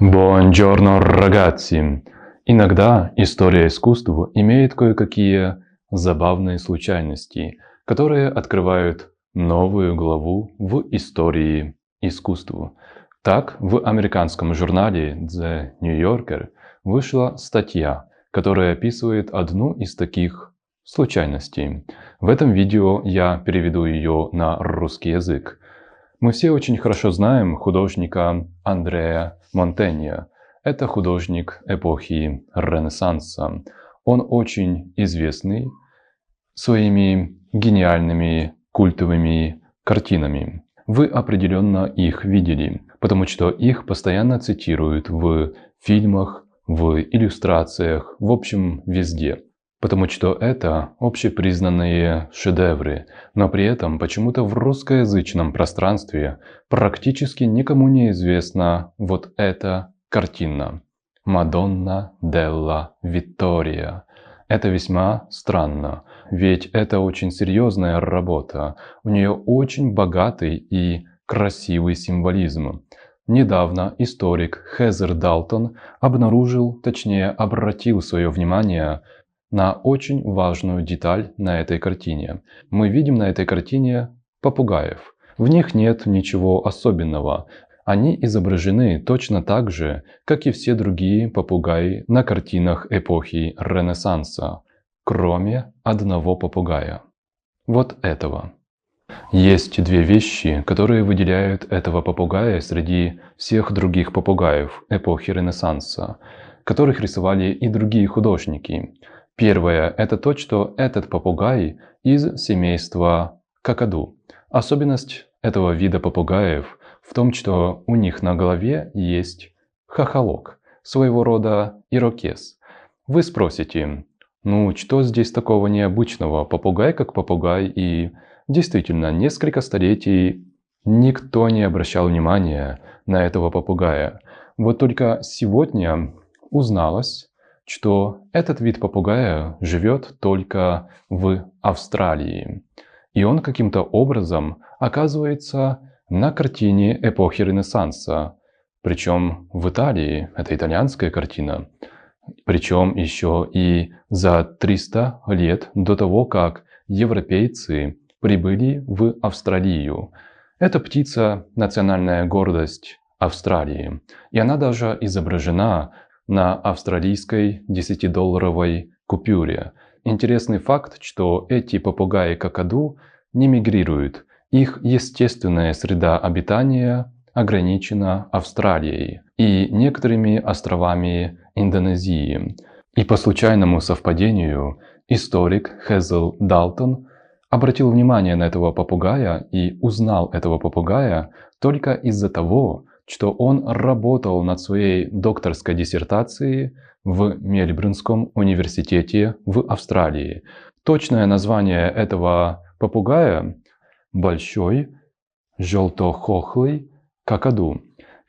Buongiorno, ragazzi! Иногда история искусства имеет кое-какие забавные случайности, которые открывают новую главу в истории искусства. Так, в американском журнале The New Yorker вышла статья, которая описывает одну из таких случайностей. В этом видео я переведу ее на русский язык. Мы все очень хорошо знаем художника Андреа Монтенья. Это художник эпохи Ренессанса. Он очень известный своими гениальными культовыми картинами. Вы определенно их видели, потому что их постоянно цитируют в фильмах, в иллюстрациях, в общем, везде. Потому что это общепризнанные шедевры, но при этом почему-то в русскоязычном пространстве практически никому не известна вот эта картина «Мадонна делла Виттория». Это весьма странно, ведь это очень серьезная работа, у нее очень богатый и красивый символизм. Недавно историк Хезер Далтон обратил свое внимание на очень важную деталь на этой картине. Мы видим на этой картине попугаев. В них нет ничего особенного. Они изображены точно так же, как и все другие попугаи на картинах эпохи Ренессанса, кроме одного попугая. Вот этого. Есть две вещи, которые выделяют этого попугая среди всех других попугаев эпохи Ренессанса, которых рисовали и другие художники. Первое – это то, что этот попугай из семейства какаду. Особенность этого вида попугаев в том, что у них на голове есть хохолок, своего рода ирокез. Вы спросите, ну что здесь такого необычного? Попугай как попугай, и действительно, несколько столетий никто не обращал внимания на этого попугая. Вот только сегодня узналось, что этот вид попугая живет только в Австралии. И он каким-то образом оказывается на картине эпохи Ренессанса. Причем в Италии, это итальянская картина. Причем еще и за 300 лет до того, как европейцы прибыли в Австралию. Эта птица – национальная гордость Австралии. И она даже изображена на австралийской 10-долларовой купюре. Интересный факт, что эти попугаи-какаду не мигрируют. Их естественная среда обитания ограничена Австралией и некоторыми островами Индонезии. И по случайному совпадению историк Хезел Далтон обратил внимание на этого попугая и узнал этого попугая только из-за того, что он работал над своей докторской диссертацией в Мельбурнском университете в Австралии. Точное название этого попугая – большой желтохохлый какаду.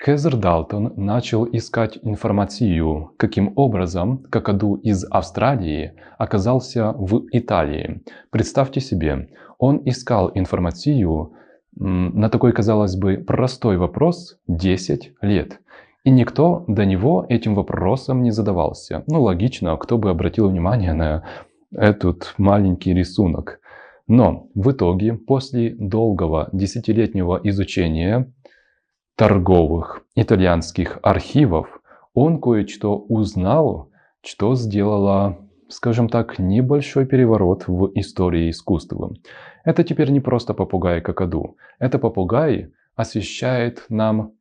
Хезер Далтон начал искать информацию, каким образом какаду из Австралии оказался в Италии. Представьте себе, он искал информацию на такой, казалось бы, простой вопрос 10 лет. И никто до него этим вопросом не задавался. Ну, логично, кто бы обратил внимание на этот маленький рисунок. Но в итоге, после долгого десятилетнего изучения торговых итальянских архивов, он кое-что узнал, что сделало, скажем так, небольшой переворот в истории искусства. Это теперь не просто попугай-какаду. Это попугай освещает нам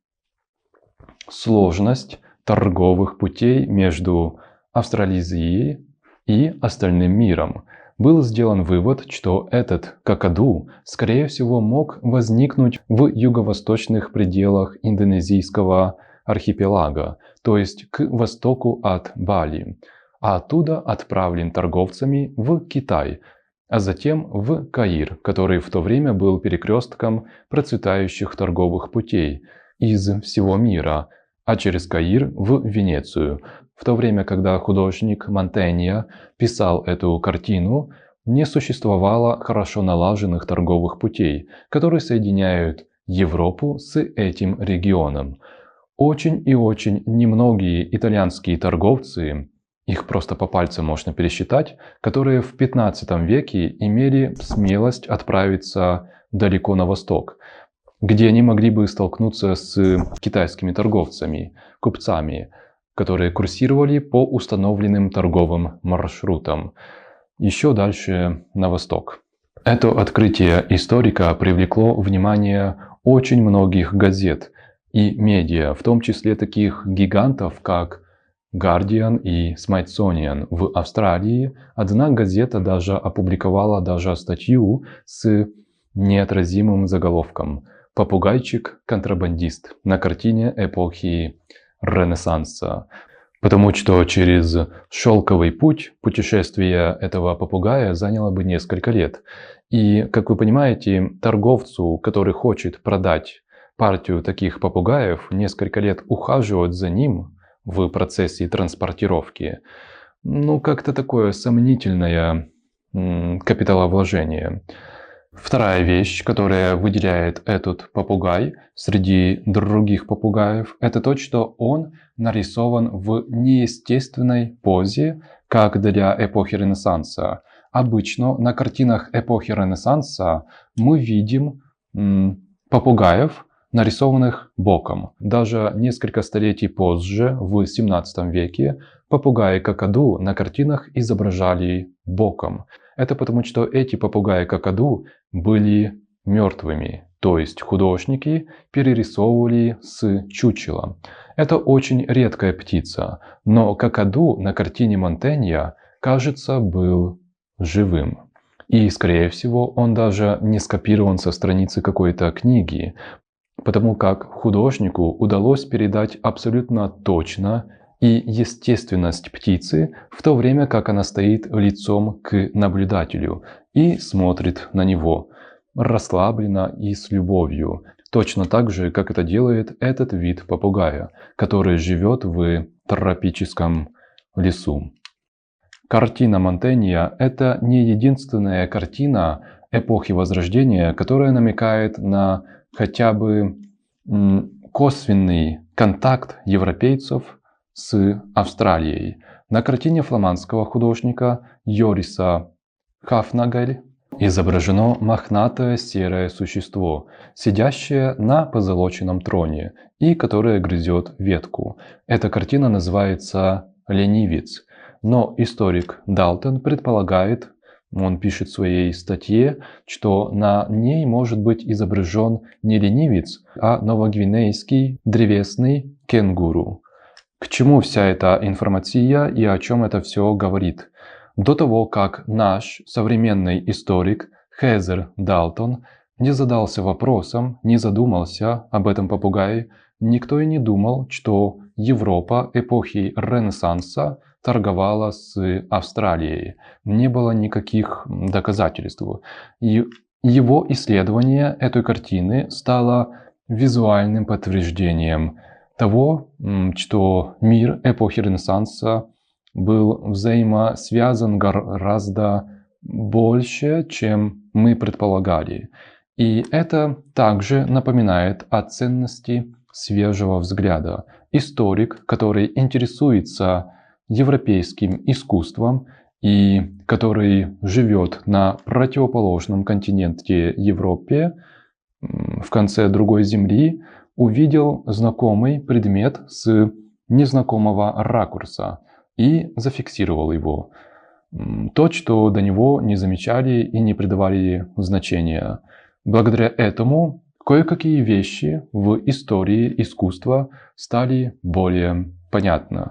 сложность торговых путей между Австралией и остальным миром. Был сделан вывод, что этот какаду, скорее всего, мог возникнуть в юго-восточных пределах индонезийского архипелага, то есть к востоку от Бали, а оттуда отправлен торговцами в Китай, а затем в Каир, который в то время был перекрестком процветающих торговых путей из всего мира, а через Каир в Венецию. В то время, когда художник Монтенья писал эту картину, не существовало хорошо налаженных торговых путей, которые соединяют Европу с этим регионом. Очень и очень немногие итальянские торговцы, их просто по пальцам можно пересчитать, которые в 15 веке имели смелость отправиться далеко на восток, где они могли бы столкнуться с китайскими торговцами, купцами, которые курсировали по установленным торговым маршрутам еще дальше на восток. Это открытие историка привлекло внимание очень многих газет и медиа, в том числе таких гигантов, как Guardian и Smithsonian в Австралии. Одна газета даже опубликовала статью с неотразимым заголовком «Попугайчик-контрабандист» на картине эпохи Ренессанса. Потому что через шелковый путь путешествие этого попугая заняло бы несколько лет. И, как вы понимаете, торговцу, который хочет продать партию таких попугаев, несколько лет ухаживать за ним в процессе транспортировки, как-то такое сомнительное капиталовложение. Вторая вещь, которая выделяет этот попугай среди других попугаев, это то, что он нарисован в неестественной позе, как для эпохи Ренессанса. Обычно на картинах эпохи Ренессанса мы видим попугаев, нарисованных боком. Даже несколько столетий позже, в 17 веке, попугаи-какаду на картинах изображали боком. Это потому, что эти попугаи-какаду были мертвыми, то есть художники перерисовывали с чучела. Это очень редкая птица, но какаду на картине Монтенья, кажется, был живым. И, скорее всего, он даже не скопирован со страницы какой-то книги, потому как художнику удалось передать абсолютно точно и естественность птицы, в то время как она стоит лицом к наблюдателю и смотрит на него расслабленно и с любовью, точно так же, как это делает этот вид попугая, который живет в тропическом лесу. Картина Монтенья – это не единственная картина эпохи Возрождения, которая намекает на хотя бы косвенный контакт европейцев с Австралией. На картине фламандского художника Йориса Хафнагель изображено мохнатое серое существо, сидящее на позолоченном троне и которое грызет ветку. Эта картина называется «Ленивец», но историк Далтон предполагает, он пишет в своей статье, что на ней может быть изображен не ленивец, а новогвинейский древесный кенгуру. К чему вся эта информация и о чем это все говорит? До того, как наш современный историк Хезер Далтон не задался вопросом, не задумался об этом попугае, никто и не думал, что Европа эпохи Ренессанса торговала с Австралией. Не было никаких доказательств. И его исследование этой картины стало визуальным подтверждением того, что мир эпохи Ренессанса был взаимосвязан гораздо больше, чем мы предполагали. И это также напоминает о ценности свежего взгляда. Историк, который интересуется европейским искусством и который живет на противоположном континенте Европе, в конце другой земли, увидел знакомый предмет с незнакомого ракурса и зафиксировал его. То, что до него не замечали и не придавали значения. Благодаря этому кое-какие вещи в истории искусства стали более понятны.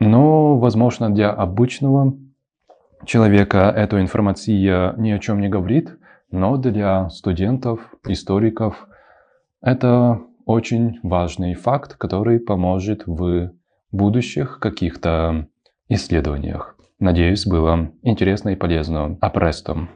Но, возможно, для обычного человека эта информация ни о чем не говорит, но для студентов, историков это очень важный факт, который поможет в будущих каких-то исследованиях. Надеюсь, было интересно и полезно. А престо!